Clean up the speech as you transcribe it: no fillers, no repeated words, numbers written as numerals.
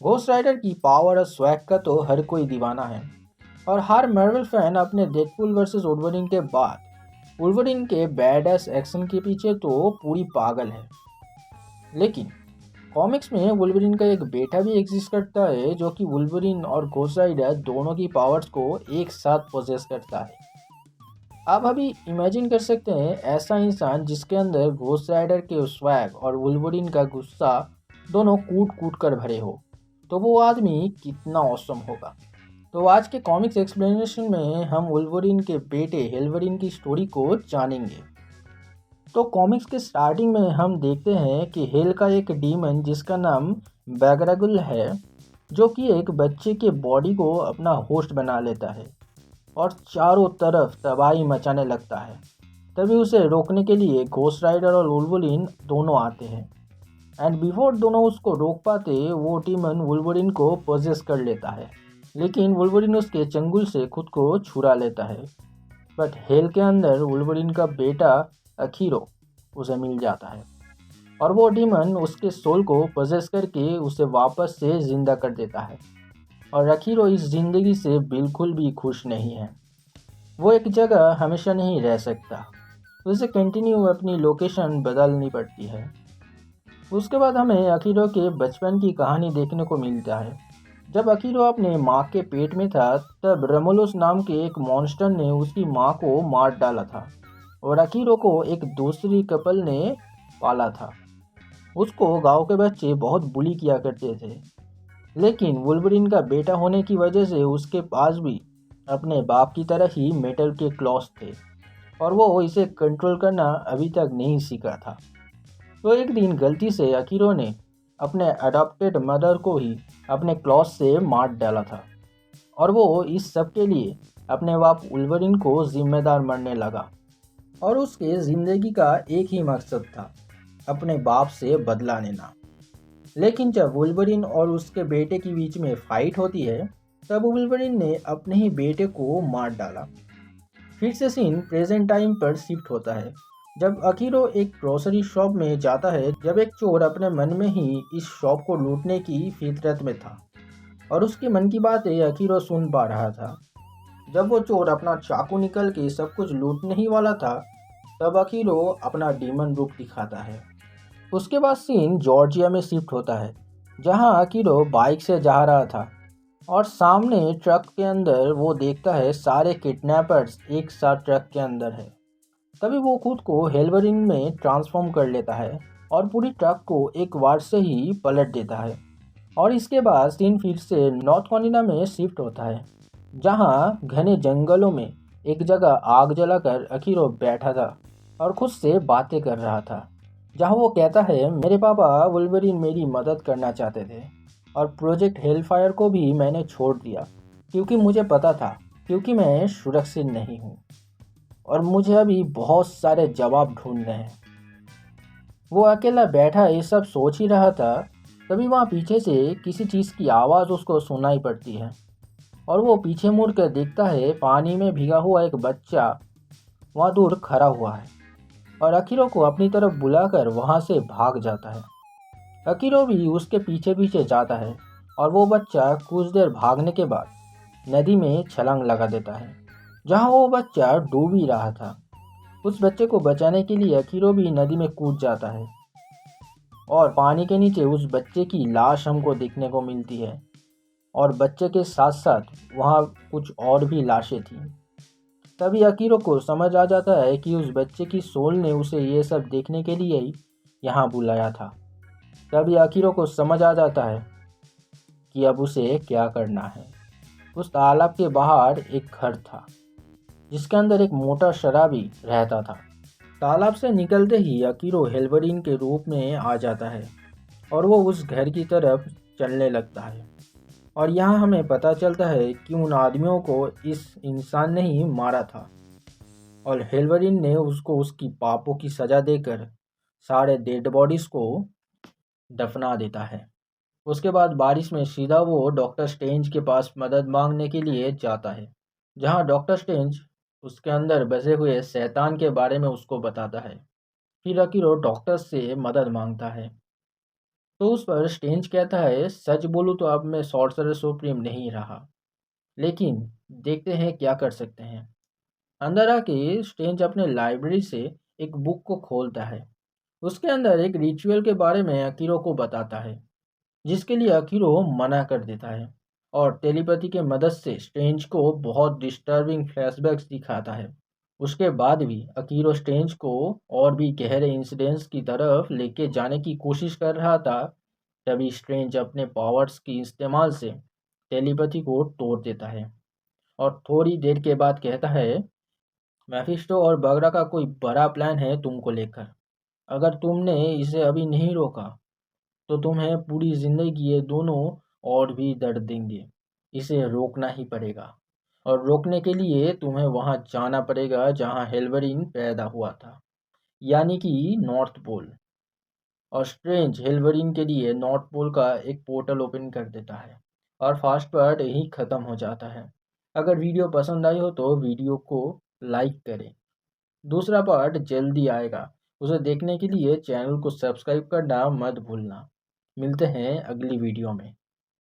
Ghost rider की power और swag का तो हर कोई दीवाना है और हर मार्वल फैन अपने डेडपूल वर्सेस वुल्वरिन के बाद वुल्वरिन के बैडएस एक्शन के पीछे तो पूरी पागल है। लेकिन कॉमिक्स में वुल्वरिन का एक बेटा भी एग्जिस्ट करता है जो कि वुल्वरिन और घोस्ट राइडर दोनों की पावर्स को एक साथ पोजेस करता है। आप अभी इमेजिन कर सकते हैं ऐसा इंसान जिसके अंदर घोस्ट राइडर के स्वैग और वुल्वरिन का गुस्सा दोनों कूट कूट कर भरे हो, तो वो आदमी कितना औसम होगा। तो आज के कॉमिक्स एक्सप्लेनेशन में हम वुल्वरिन के बेटे हेल्वरिन की स्टोरी को जानेंगे। तो कॉमिक्स के स्टार्टिंग में हम देखते हैं कि हेल का एक डीमन जिसका नाम बैगरागुल है, जो कि एक बच्चे के बॉडी को अपना होस्ट बना लेता है और चारों तरफ तबाही मचाने लगता है। तभी उसे रोकने के लिए घोस्ट राइडर और वुल्वरिन दोनों आते हैं एंड बिफोर दोनों उसको रोक पाते वो डीमन वुल्वरिन को पोजेस कर लेता है, लेकिन वुल्वरिन उसके चंगुल से खुद को छुड़ा लेता है। बट हेल के अंदर वुल्वरिन का बेटा अखीरो उसे मिल जाता है और वो डीमन उसके सोल को पोजेस करके उसे वापस से जिंदा कर देता है। और अखीरो इस जिंदगी से बिल्कुल भी खुश नहीं है। वो एक जगह हमेशा नहीं रह सकता, उसे कंटिन्यू अपनी लोकेशन बदलनी पड़ती है। उसके बाद हमें अखीरो के बचपन की कहानी देखने को मिलता है। जब अखीरो अपने माँ के पेट में था तब रमोलोस नाम के एक मॉन्स्टर ने उसकी माँ को मार डाला था और अखीरो को एक दूसरी कपल ने पाला था। उसको गांव के बच्चे बहुत बुली किया करते थे, लेकिन वुल्वरिन का बेटा होने की वजह से उसके पास भी अपने बाप की तरह ही मेटल के क्लॉस थे और वो इसे कंट्रोल करना अभी तक नहीं सीखा था। तो एक दिन गलती से अखीरो ने अपने अडॉप्टेड मदर को ही अपने क्लॉस से मार डाला था और वो इस सब के लिए अपने बाप वुल्वरिन को जिम्मेदार मानने लगा और उसके ज़िंदगी का एक ही मकसद था, अपने बाप से बदला लेना। लेकिन जब वुल्वरिन और उसके बेटे के बीच में फाइट होती है तब वुल्वरिन ने अपने ही बेटे को मार डाला। फिर से सीन प्रेजेंट टाइम पर शिफ्ट होता है जब अखीरो एक ग्रोसरी शॉप में जाता है, जब एक चोर अपने मन में ही इस शॉप को लूटने की फितरत में था और उसके मन की बातें अखीरो सुन पा रहा था। जब वो चोर अपना चाकू निकल के सब कुछ लूटने ही वाला था तब अखीरो अपना डीमन रूप दिखाता है। उसके बाद सीन जॉर्जिया में शिफ्ट होता है जहां अकीरो बाइक से जा रहा था और सामने ट्रक के अंदर वो देखता है सारे किडनैपर्स एक साथ ट्रक के अंदर है। तभी वो खुद को हेल्वरिन में ट्रांसफॉर्म कर लेता है और पूरी ट्रक को एक बार से ही पलट देता है। और इसके बाद सीन फिर से नॉर्थ कोरिया में शिफ्ट होता है जहां घने जंगलों में एक जगह आग जलाकर अकीरो बैठा था और खुद से बातें कर रहा था, जहां वो कहता है मेरे पापा वुल्वरिन मेरी मदद करना चाहते थे और प्रोजेक्ट हेलफायर को भी मैंने छोड़ दिया क्योंकि मुझे पता था क्योंकि मैं सुरक्षित नहीं हूँ और मुझे अभी बहुत सारे जवाब ढूंढने हैं। वो अकेला बैठा ये सब सोच ही रहा था, तभी वहाँ पीछे से किसी चीज़ की आवाज़ उसको सुनाई पड़ती है और वो पीछे मुड़ कर देखता है पानी में भीगा हुआ एक बच्चा वहाँ दूर खड़ा हुआ है और अखीरो को अपनी तरफ बुलाकर वहाँ से भाग जाता है। अखीरो भी उसके पीछे पीछे जाता है और वो बच्चा कुछ देर भागने के बाद नदी में छलांग लगा देता है जहाँ वो बच्चा डूब ही रहा था। उस बच्चे को बचाने के लिए अखीरो भी नदी में कूद जाता है और पानी के नीचे उस बच्चे की लाश हमको देखने को मिलती है और बच्चे के साथ साथ वहाँ कुछ और भी लाशें थी। तभी अकीरो को समझ आ जाता है कि उस बच्चे की सोल ने उसे ये सब देखने के लिए ही यहाँ बुलाया था। तभी अकीरो को समझ आ जाता है कि अब उसे क्या करना है। उस तालाब के बाहर एक घर था जिसके अंदर एक मोटा शराबी रहता था। तालाब से निकलते ही अकीरो हेल्वरिन के रूप में आ जाता है और वो उस घर की तरफ चलने लगता है और यहाँ हमें पता चलता है कि उन आदमियों को इस इंसान ने ही मारा था और हेल्वरिन ने उसको उसकी पापों की सज़ा देकर सारे डेड बॉडीज़ को दफना देता है। उसके बाद बारिश में सीधा वो डॉक्टर स्ट्रेंज के पास मदद मांगने के लिए जाता है, जहाँ डॉक्टर स्ट्रेंज उसके अंदर बसे हुए शैतान के बारे में उसको बताता है। फिर अकीरो डॉक्टर से मदद मांगता है तो उस पर स्ट्रेंज कहता है, सच बोलूँ तो अब मैं सॉर्सरर सुप्रीम नहीं रहा, लेकिन देखते हैं क्या कर सकते हैं। अंदर आके स्ट्रेंज अपने लाइब्रेरी से एक बुक को खोलता है। उसके अंदर एक रिचुअल के बारे में अकीरो को बताता है, जिसके लिए अकीरो मना कर देता है और टेलीपैथी के मदद से स्ट्रेंज को बहुत डिस्टर्बिंग फ्लैशबैक्स दिखाता है। उसके बाद भी अकीरो स्ट्रेंज को और भी गहरे इंसिडेंट्स की तरफ लेके जाने की कोशिश कर रहा था। तभी स्ट्रेंज अपने पावर्स की इस्तेमाल से टेलीपैथी को तोड़ देता है और थोड़ी देर के बाद कहता है, मैफिस्टो और बगरा का कोई बड़ा प्लान है तुमको लेकर। अगर तुमने इसे अभी नहीं रोका तो तुम्हें पूरी जिंदगी ये दोनों और भी दर्द देंगे। इसे रोकना ही पड़ेगा और रोकने के लिए तुम्हें वहां जाना पड़ेगा जहां हेल्वरिन पैदा हुआ था, यानी कि नॉर्थ पोल। और स्ट्रेंज हेल्वरिन के लिए नॉर्थ पोल का एक पोर्टल ओपन कर देता है और फास्ट पार्ट यही ख़त्म हो जाता है। अगर वीडियो पसंद आई हो तो वीडियो को लाइक करें। दूसरा पार्ट जल्दी आएगा। उसे देखने के लिए चैनल को सब्सक्राइब करना मत भूलना। मिलते हैं अगली वीडियो में।